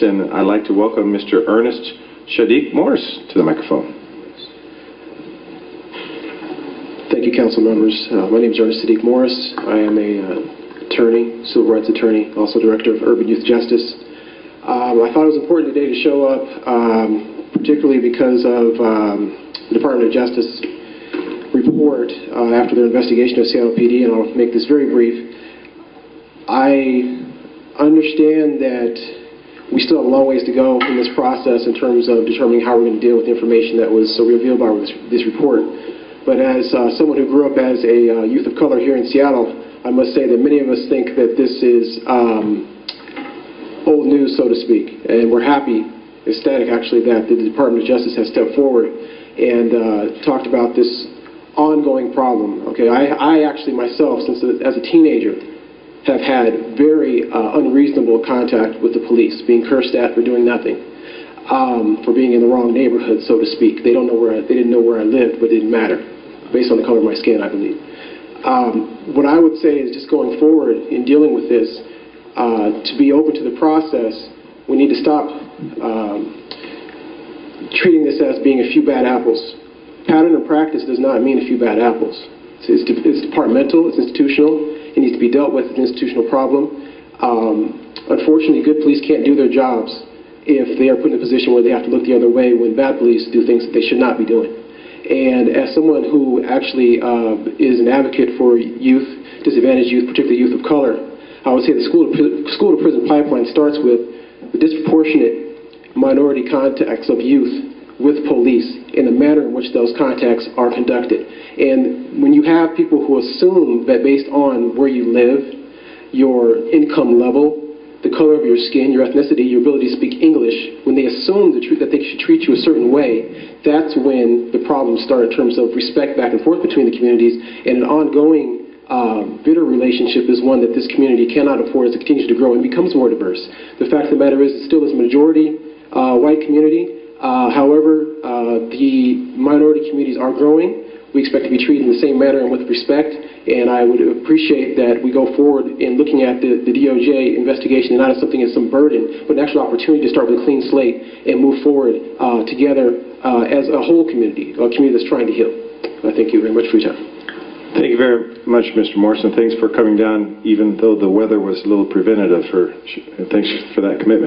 And I'd like to welcome Mr. Ernest Saadiq Morris to the microphone. Thank you, council members. My name is Ernest Saadiq Morris. I am an attorney, civil rights attorney, also director of urban youth justice. I thought it was important today to show up, particularly because of the Department of Justice report after their investigation of Seattle PD, and I'll make this very brief. I understand that we still have a long ways to go in this process in terms of determining how we're going to deal with the information that was revealed by this report. But as someone who grew up as a youth of color here in Seattle, I must say that many of us think that this is old news, so to speak. And we're happy, ecstatic actually, that the Department of Justice has stepped forward and talked about this ongoing problem. Okay, I actually myself, as a teenager, have had very unreasonable contact with the police, being cursed at for doing nothing, for being in the wrong neighborhood, so to speak. They didn't know where I lived, but it didn't matter, based on the color of my skin, I believe. What I would say is, just going forward in dealing with this, to be open to the process, we need to stop treating this as being a few bad apples. Pattern and practice does not mean a few bad apples. It's departmental, it's institutional. It needs to be dealt with as an institutional problem. Unfortunately, good police can't do their jobs if they are put in a position where they have to look the other way when bad police do things that they should not be doing. And as someone who actually is an advocate for youth, disadvantaged youth, particularly youth of color, I would say the school-to-prison pipeline starts with the disproportionate minority contacts of youth with police in the manner in which those contacts are conducted. And when you have people who assume that based on where you live, your income level, the color of your skin, your ethnicity, your ability to speak English, when they assume that they should treat you a certain way, that's when the problems start in terms of respect back and forth between the communities, and an ongoing bitter relationship is one that this community cannot afford as it continues to grow and becomes more diverse. The fact of the matter is, it still is a majority white community. However, the minority communities are growing. We expect to be treated in the same manner and with respect, and I would appreciate that we go forward in looking at the DOJ investigation not as something as some burden, but an actual opportunity to start with a clean slate and move forward together as a whole community, a community that's trying to heal. Thank you very much for your time. Thank you very much, Mr. Morrison. Thanks for coming down, even though the weather was a little preventative. Thanks for that commitment.